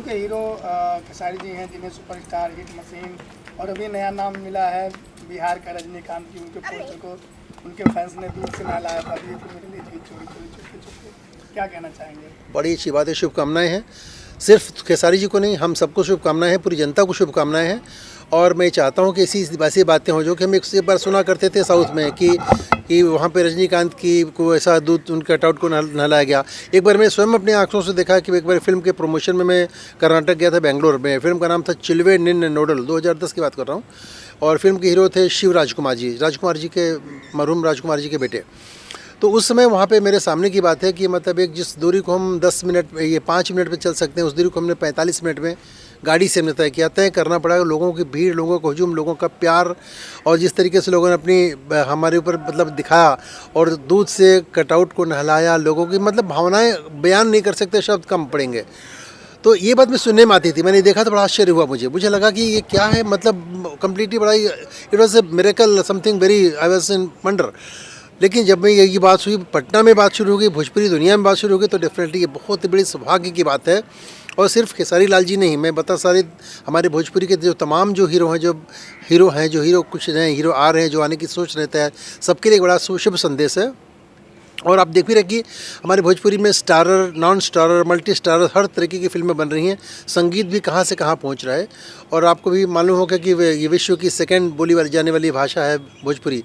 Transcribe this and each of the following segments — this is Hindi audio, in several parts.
के हीरो खेसारी जी हैं, जिन्हें सुपरस्टार, हिट मशीन और अभी नया नाम मिला है बिहार का रजनीकांत की। उनके पोस्टर को उनके फैंस ने दूर से नहलाया था। अभी फिल्म रिलीज हुई चोरी चोरी चुपके चुपके, क्या कहना चाहेंगे? बड़ी अच्छी बात है, शुभकामनाएं हैं। सिर्फ खेसारी जी को नहीं, हम सबको शुभकामनाएं हैं, पूरी जनता को शुभकामनाएं हैं। और मैं चाहता हूं कि ऐसी बातें हों जो कि हम एक बार सुना करते थे साउथ में कि वहाँ पे रजनीकांत की को ऐसा दूध उनके कटआउट को नहलाया गया। एक बार मैं स्वयं अपनी आंखों से देखा कि एक बार फिल्म के प्रमोशन में मैं कर्नाटक गया था, बेंगलोर में। फिल्म का नाम था चिल्वे निन्न नोडल, 2010 की बात कर रहा हूँ। और फिल्म के हीरो थे शिव राजकुमार जी के मरहूम राजकुमार जी के बेटे। तो उस समय वहाँ पे मेरे सामने की बात है कि मतलब एक जिस दूरी को हम 10 मिनट ये 5 मिनट में चल सकते हैं, उस दूरी को हमने 45 मिनट में गाड़ी से हमने तय किया। तय करना पड़ा लोगों की भीड़, लोगों का हुजूम, लोगों का प्यार, और जिस तरीके से लोगों ने अपनी हमारे ऊपर मतलब दिखाया और दूध से कटआउट को नहलाया, लोगों की मतलब भावनाएं बयान नहीं कर सकते, शब्द कम पड़ेंगे। तो ये बात मैं सुनने में आती थी, मैंने देखा तो बड़ा आश्चर्य हुआ मुझे लगा कि ये क्या है, मतलब कम्प्लीटली बड़ा, it was a miracle, something very, I was in wonder. लेकिन जब मैं ये बात हुई, पटना में बात शुरू हो गई, भोजपुरी दुनिया में बात शुरू हो गई, तो डेफिनेटली ये बहुत ही बड़ी सौभाग्य की बात है। और सिर्फ खेसारी लाल जी नहीं, मैं बता सारे हमारे भोजपुरी के जो तमाम जो हीरो कुछ नए हीरो आ रहे हैं, जो आने की सोच रहता है, सबके लिए एक बड़ा शुभ संदेश है। और आप देख भी रहे कि हमारे भोजपुरी में starrer, non starrer, multi starrer, हर तरीके की फिल्में बन रही हैं। संगीत भी कहाँ से कहाँ पहुँच रहा है। और आपको भी मालूम होगा कि ये विश्व की सेकंड बोली जाने वाली भाषा है भोजपुरी।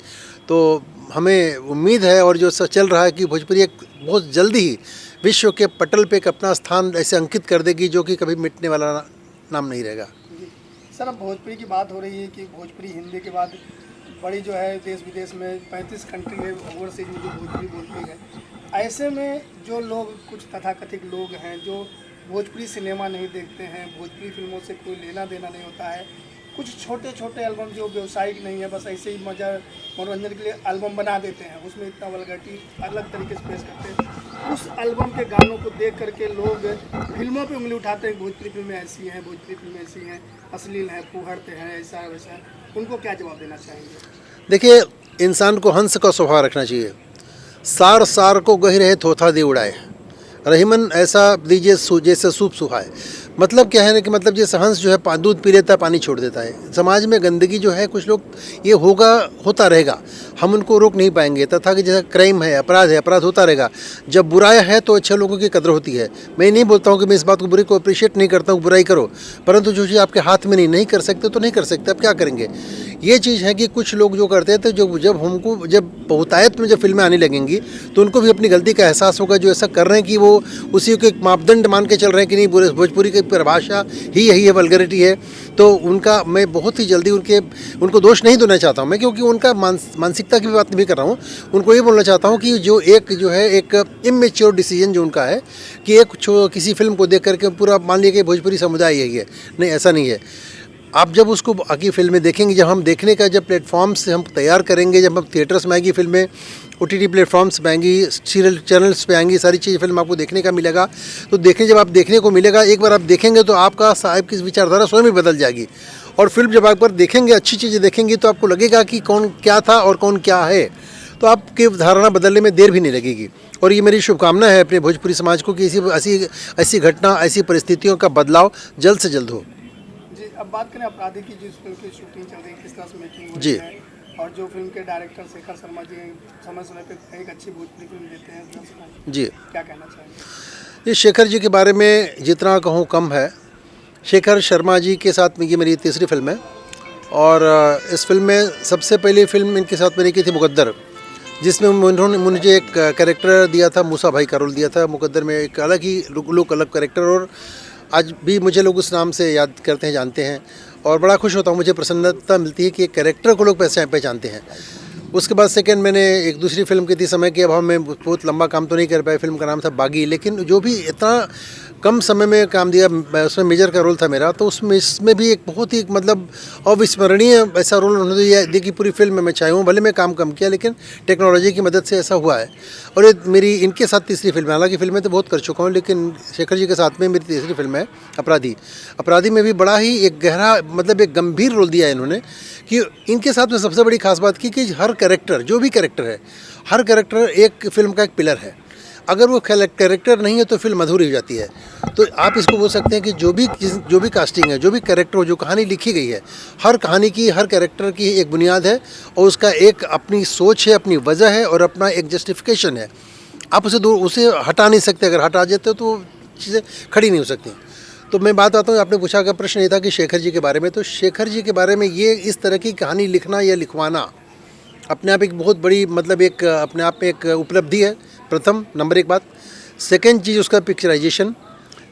तो हमें उम्मीद है और जो चल रहा है कि भोजपुरी एक बहुत जल्दी ही विश्व के पटल पे एक अपना स्थान ऐसे अंकित कर देगी जो कि कभी मिटने वाला नाम नहीं रहेगा। सर, अब भोजपुरी की बात हो रही है कि भोजपुरी हिंदी के बाद बड़ी जो है देश विदेश में 35 कंट्री है ओवरसीज में जो भोजपुरी बोलती है। ऐसे में जो लोग, कुछ तथाकथित लोग हैं जो भोजपुरी सिनेमा नहीं देखते हैं, भोजपुरी फिल्मों से कोई लेना देना नहीं होता है, कुछ छोटे छोटे एल्बम जो व्यावसायिक नहीं है, बस ऐसे ही मनोरंजन के लिए एल्बम बना देते हैं, उसमें इतना वल्गैरिटी अलग तरीके से पेश करते हैं। उस एल्बम के गानों को देख करके लोग फिल्मों पे उंगली उठाते हैं, भोजपुरी फिल्में ऐसी हैं, भोजपुरी फिल्में ऐसी हैं, अश्लील हैं, फूहड़ते हैं, ऐसा है वैसा है। उनको क्या जवाब देना चाहेंगे? देखिए, इंसान को हंस का स्वभाव रखना चाहिए। सार को गही रहे थोथा दे उड़ाए, रहीमन ऐसा दीजिए जैसे सूप सुहाए। मतलब क्या है ना कि मतलब जैसे हंस जो है दूध पी लेता है, पानी छोड़ देता है। समाज में गंदगी जो है, कुछ लोग ये होता रहेगा, हम उनको रोक नहीं पाएंगे। तथा कि जैसा क्राइम है, अपराध होता रहेगा। जब बुराई है तो अच्छे लोगों की कदर होती है। मैं नहीं बोलता हूँ कि मैं इस बात को बुरी को अप्रिशिएट नहीं करता हूँ, बुराई करो, परंतु जो चीज़ आपके हाथ में नहीं कर सकते तो नहीं कर सकते, अब क्या करेंगे। ये चीज़ है कि कुछ लोग जो करते हैं, तो जब बहुतायत में जब फिल्में आने लगेंगी तो उनको भी अपनी गलती का एहसास होगा। जो ऐसा कर रहे हैं कि वो उसी को एक मापदंड मान के चल रहे हैं कि नहीं, भोजपुरी की परिभाषा ही यही है, वल्गैरिटी है, तो उनका मैं बहुत ही जल्दी उनको दोष नहीं देना चाहता हूँ मैं, क्योंकि उनका मानसिकता की भी बात नहीं कर रहा हूँ। उनको ये बोलना चाहता हूँ कि एक इमेच्योर डिसीजन जो उनका है कि किसी फिल्म को देख करके पूरा मान लिया कि भोजपुरी समुदाय यही है, नहीं, ऐसा नहीं है। आप जब उसको आगे फिल्में देखेंगे, जब हम देखने का जब प्लेटफॉर्म्स से हम तैयार करेंगे, जब हम थिएटर्स में आएंगी फिल्में, OTT प्लेटफॉर्म्स पे आएंगी, सीरियल चैनल्स पे आएंगी, सारी चीज़ फिल्म आपको देखने का मिलेगा। तो जब आप देखने को मिलेगा, एक बार आप देखेंगे तो आपकी विचारधारा स्वयं ही बदल जाएगी। और फिल्म जब आप देखेंगे, अच्छी चीज़ें देखेंगी, तो आपको लगेगा कि कौन क्या था और कौन क्या है, तो आपकी धारणा बदलने में देर भी नहीं लगेगी। और ये मेरी शुभकामना है अपने भोजपुरी समाज को कि ऐसी घटना, ऐसी परिस्थितियों का बदलाव जल्द से जल्द हो। अब बात करें अपराधी की, जिस फिल्म की शूटिंग चल रही है, किस तरह से मेकिंग हो जी रही है, और जो फिल्म के डायरेक्टर शेखर शर्मा जी समय पे एक अच्छी भोजपुरी फिल्म देते हैं जी, क्या कहना चाहेंगे? ये शेखर जी के बारे में जितना कहूँ कम है। शेखर शर्मा जी के साथ में ये मेरी तीसरी फिल्म है। और इस फिल्म में सबसे पहली फिल्म इनके साथ मैंने की थी मुकद्दर, जिसमें उन्होंने मुझे एक कैरेक्टर दिया था, मूसा भाई का रोल दिया था। मुकद्दर में एक अलग ही लुक, अलग कैरेक्टर, और आज भी मुझे लोग उस नाम से याद करते हैं, जानते हैं। और बड़ा खुश होता हूँ, मुझे प्रसन्नता मिलती है कि एक कैरेक्टर को लोग पहचानते हैं। उसके बाद सेकंड मैंने एक दूसरी फिल्म की थी, समय के अभाव में बहुत लंबा काम तो नहीं कर पाया। फिल्म का नाम था बागी, लेकिन जो भी इतना कम समय में काम दिया, उसमें मेजर का रोल था मेरा। तो इसमें भी एक बहुत ही मतलब अविस्मरणीय ऐसा रोल उन्होंने दिया कि पूरी फिल्म में मैं चाहे हूँ, भले मैं काम कम किया, लेकिन टेक्नोलॉजी की मदद से ऐसा हुआ है। और ये मेरी इनके साथ तीसरी फिल्म है। हालांकि फिल्में तो बहुत कर चुका हूँ, लेकिन शेखर जी के साथ में मेरी तीसरी फिल्म है अपराधी में भी बड़ा ही एक गहरा, मतलब एक गंभीर रोल दिया है इन्होंने। कि इनके साथ में सबसे बड़ी खास बात की कि हर कैरेक्टर, जो भी कैरेक्टर है, हर कैरेक्टर एक फिल्म का एक पिलर है। अगर वो कैरेक्टर नहीं है तो फिल्म अधूरी हो जाती है। तो आप इसको बोल सकते हैं कि जो भी कास्टिंग है, जो भी कैरेक्टर हो, जो कहानी लिखी गई है, हर कहानी की, हर कैरेक्टर की एक बुनियाद है और उसका एक अपनी सोच है, अपनी वजह है और अपना एक जस्टिफिकेशन है। आप उसे हटा नहीं सकते। अगर हटा देते हो तो चीज़ें खड़ी नहीं हो सकती। तो मैं बात आता हूँ, आपने पूछा का प्रश्न ये था कि शेखर जी के बारे में। तो शेखर जी के बारे में ये इस तरह की कहानी लिखना या लिखवाना अपने आप एक बहुत बड़ी मतलब एक अपने आप में एक उपलब्धि है। प्रथम नंबर एक बात। सेकंड चीज़ उसका पिक्चराइजेशन।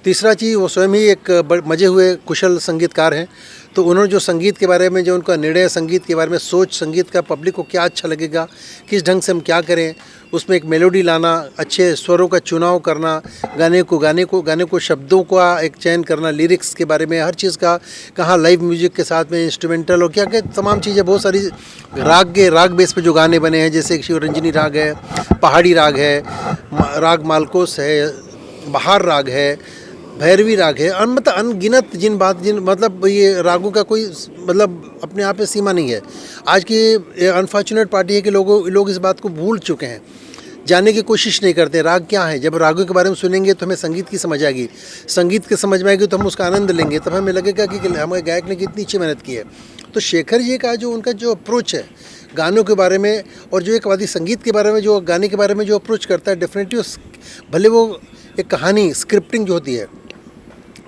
तीसरा चीज़ वो स्वयं ही एक मजे हुए कुशल संगीतकार हैं। तो उन्होंने जो संगीत के बारे में जो उनका निर्णय, संगीत के बारे में सोच, संगीत का पब्लिक को क्या अच्छा लगेगा, किस ढंग से हम क्या करें, उसमें एक मेलोडी लाना, अच्छे स्वरों का चुनाव करना, गाने को शब्दों का एक चयन करना, लिरिक्स के बारे में हर चीज़ का, कहाँ लाइव म्यूजिक के साथ में इंस्ट्रूमेंटल और क्या क्या तमाम चीज़ें, बहुत सारी राग बेस पे जो गाने बने हैं, जैसे शिवरंजनी राग है, पहाड़ी राग है, राग मालकोस है, बहार राग है, भैरवी राग है, मतलब अनगिनत जिन मतलब ये रागों का कोई मतलब अपने आप में सीमा नहीं है। आज की अनफॉर्चुनेट पार्टी है कि लोग इस बात को भूल चुके हैं, जानने की कोशिश नहीं करते राग क्या है। जब रागों के बारे में सुनेंगे तो हमें संगीत की समझ आएगी, संगीत की समझ में आएगी तो हम उसका आनंद लेंगे, तब हमें लगेगा कि हमारे गायक ने कितनी अच्छी मेहनत की है। तो शेखर जी का जो उनका जो अप्रोच है गानों के बारे में और जो एक वादी संगीत के बारे में, जो गाने के बारे में जो अप्रोच करता है, डेफिनेटली भले वो एक कहानी स्क्रिप्टिंग जो होती है,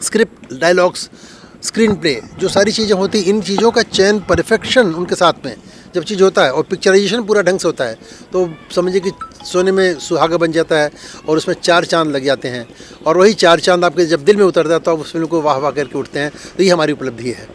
स्क्रिप्ट, डायलॉग्स, स्क्रीन प्ले, जो सारी चीज़ें होती हैं, इन चीज़ों का चयन परफेक्शन उनके साथ में जब चीज़ होता है और पिक्चराइजेशन पूरा ढंग से होता है तो समझिए कि सोने में सुहागा बन जाता है और उसमें 4 चांद लग जाते हैं। और वही 4 चांद आपके जब दिल में उतरता है तो आप उस फिल्म को वाह वाह करके उठते हैं। तो ये हमारी उपलब्धि है।